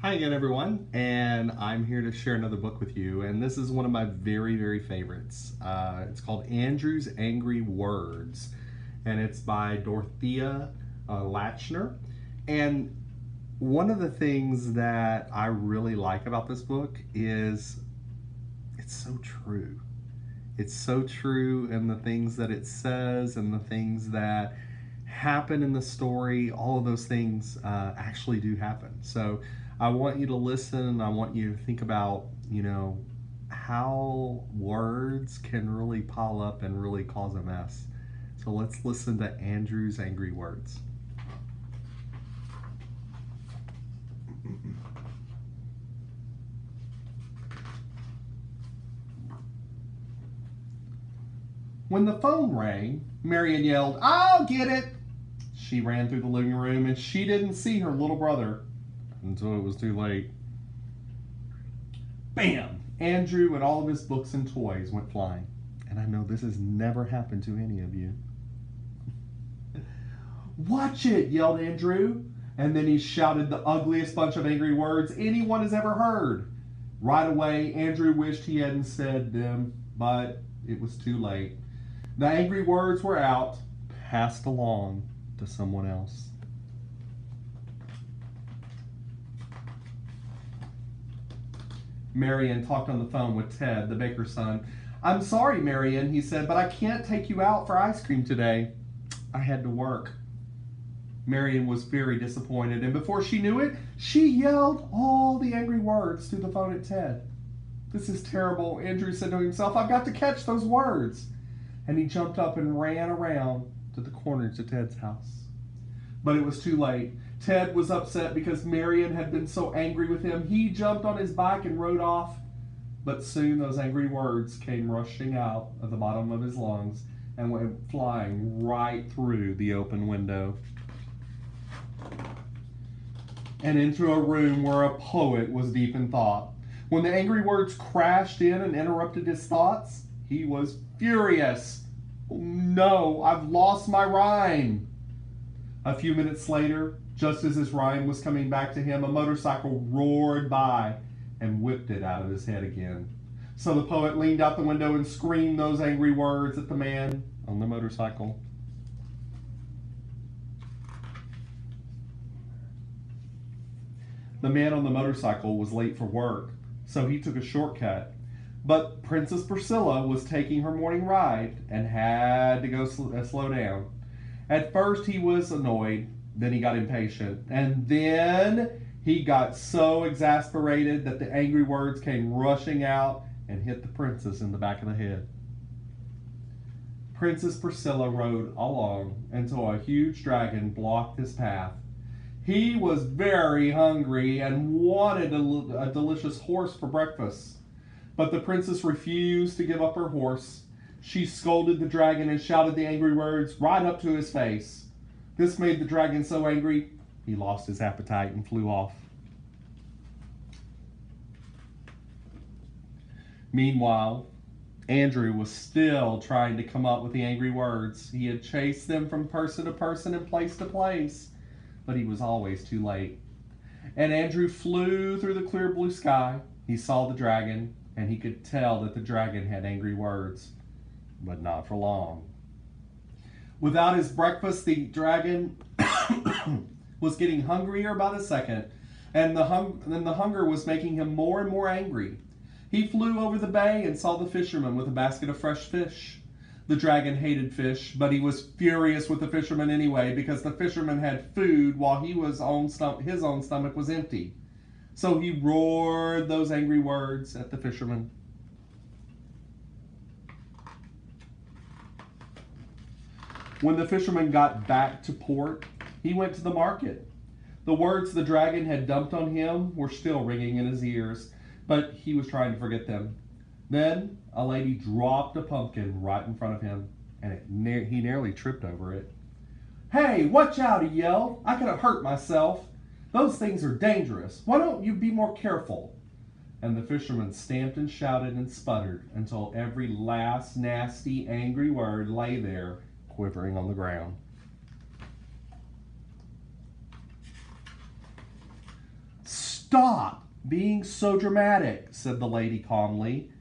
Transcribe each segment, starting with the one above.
Hi again, everyone, and I'm here to share another book with you. And this is one of my very, very favorites. It's called Andrew's Angry Words, and it's by Dorothea Lachner. And one of the things that I really like about this book is it's so true. It's so true in the things that it says and the things that happen in the story. All of those things actually do happen. So I want you to listen and I want you to think about, how words can really pile up and really cause a mess. So let's listen to Andrew's Angry Words. When the phone rang, Marion yelled, "I'll get it!" She ran through the living room and she didn't see her little brother until it was too late. Bam! Andrew and all of his books and toys went flying. And I know this has never happened to any of you. "Watch it!" yelled Andrew. And then he shouted the ugliest bunch of angry words anyone has ever heard. Right away, Andrew wished he hadn't said them, but it was too late. The angry words were out, passed along to someone else. Marion talked on the phone with Ted, the baker's son. "I'm sorry, Marion," he said, "but I can't take you out for ice cream today. I had to work." Marion was very disappointed, and before she knew it, she yelled all the angry words through the phone at Ted. "This is terrible," Andrew said to himself. "I've got to catch those words." And he jumped up and ran around to the corner to Ted's house. But it was too late. Ted was upset because Marion had been so angry with him. He jumped on his bike and rode off. But soon those angry words came rushing out of the bottom of his lungs and went flying right through the open window and into a room where a poet was deep in thought. When the angry words crashed in and interrupted his thoughts, he was furious. "Oh, no, I've lost my rhyme." A few minutes later, just as his rhyme was coming back to him, a motorcycle roared by and whipped it out of his head again. So the poet leaned out the window and screamed those angry words at the man on the motorcycle. The man on the motorcycle was late for work, so he took a shortcut. But Princess Priscilla was taking her morning ride and had to go slow down. At first he was annoyed, then he got impatient, and then he got so exasperated that the angry words came rushing out and hit the princess in the back of the head. Princess Priscilla rode along until a huge dragon blocked his path. He was very hungry and wanted a delicious horse for breakfast. But the princess refused to give up her horse. She scolded the dragon and shouted the angry words right up to his face. This made the dragon so angry, he lost his appetite and flew off. Meanwhile, Andrew was still trying to come up with the angry words. He had chased them from person to person and place to place, but he was always too late. And Andrew flew through the clear blue sky. He saw the dragon, and he could tell that the dragon had angry words, but not for long. Without his breakfast, the dragon was getting hungrier by the second, and the hunger was making him more and more angry. He flew over the bay and saw the fisherman with a basket of fresh fish. The dragon hated fish, but he was furious with the fisherman anyway because the fisherman had food while his own stomach was empty. So he roared those angry words at the fisherman. When the fisherman got back to port, he went to the market. The words the dragon had dumped on him were still ringing in his ears, but he was trying to forget them. Then a lady dropped a pumpkin right in front of him, and he nearly tripped over it. "Hey, watch out," he yelled. "I could have hurt myself. Those things are dangerous. Why don't you be more careful?" And the fisherman stamped and shouted and sputtered until every last nasty, angry word lay there, quivering on the ground. Stop being so dramatic, said the lady calmly.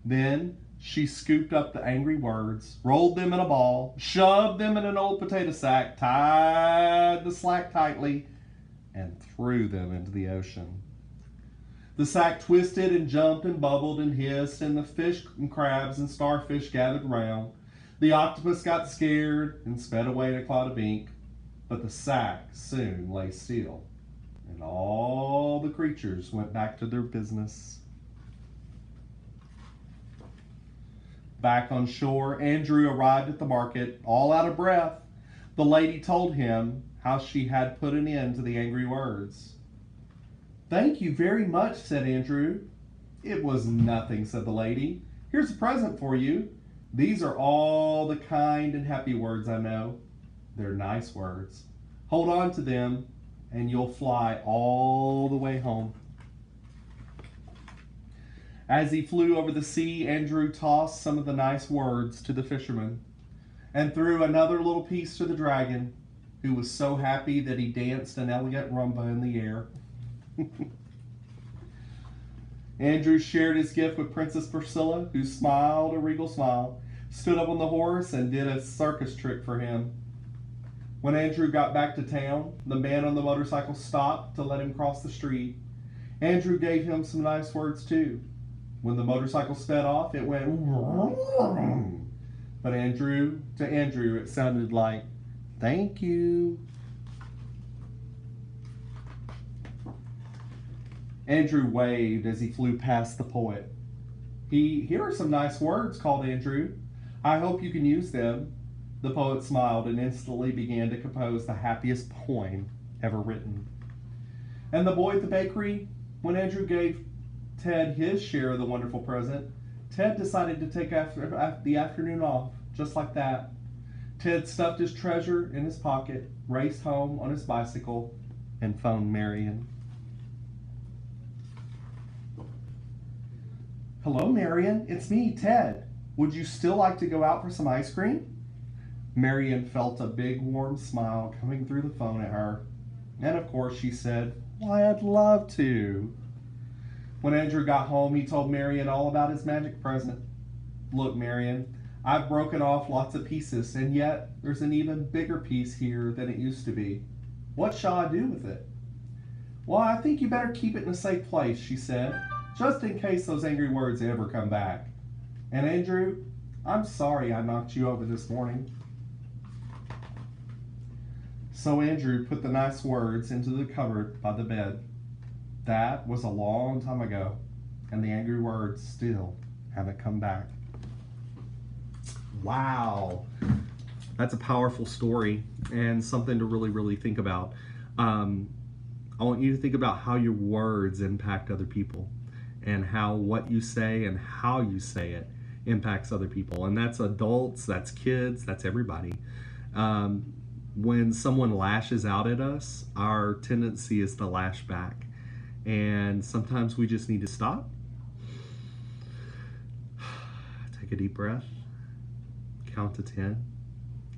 Then she scooped up the angry words, rolled them in a ball, shoved them in an old potato sack, tied the sack tightly, and threw them into the ocean. The sack twisted and jumped and bubbled and hissed, and the fish and crabs and starfish gathered round. The octopus got scared and sped away in a cloud of ink, but the sack soon lay still, and all the creatures went back to their business. Back on shore, Andrew arrived at the market, all out of breath. The lady told him how she had put an end to the angry words. "Thank you very much," said Andrew. "It was nothing," said the lady. "Here's a present for you. These are all the kind and happy words I know. They're nice words. Hold on to them, and you'll fly all the way home." As he flew over the sea, Andrew tossed some of the nice words to the fisherman and threw another little piece to the dragon, who was so happy that he danced an elegant rumba in the air. Andrew shared his gift with Princess Priscilla, who smiled a regal smile, stood up on the horse, and did a circus trick for him. When Andrew got back to town, the man on the motorcycle stopped to let him cross the street. Andrew gave him some nice words too. When the motorcycle sped off, it went vroom. But to Andrew, it sounded like, "Thank you." Andrew waved as he flew past the poet. "Here are some nice words," called Andrew. "I hope you can use them." The poet smiled and instantly began to compose the happiest poem ever written. And the boy at the bakery, when Andrew gave Ted his share of the wonderful present, Ted decided to take the afternoon off, just like that. Ted stuffed his treasure in his pocket, raced home on his bicycle, and phoned Marion. "Hello, Marion. It's me, Ted. Would you still like to go out for some ice cream?" Marion felt a big warm smile coming through the phone at her. And of course she said, "Why, I'd love to." When Andrew got home, he told Marion all about his magic present. "Look, Marion, I've broken off lots of pieces, and yet there's an even bigger piece here than it used to be. What shall I do with it?" "Well, I think you better keep it in a safe place," she said, "just in case those angry words ever come back. And Andrew, I'm sorry I knocked you over this morning." So Andrew put the nice words into the cupboard by the bed. That was a long time ago, and the angry words still haven't come back. Wow. That's a powerful story and something to really, really think about. I want you to think about how your words impact other people and how what you say and how you say it impacts other people. And that's adults, that's kids, that's everybody. When someone lashes out at us, our tendency is to lash back. And sometimes we just need to stop, take a deep breath, count to 10,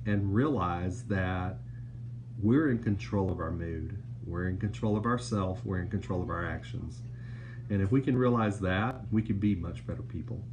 and realize that we're in control of our mood. We're in control of ourselves. We're in control of our actions. And if we can realize that, we can be much better people.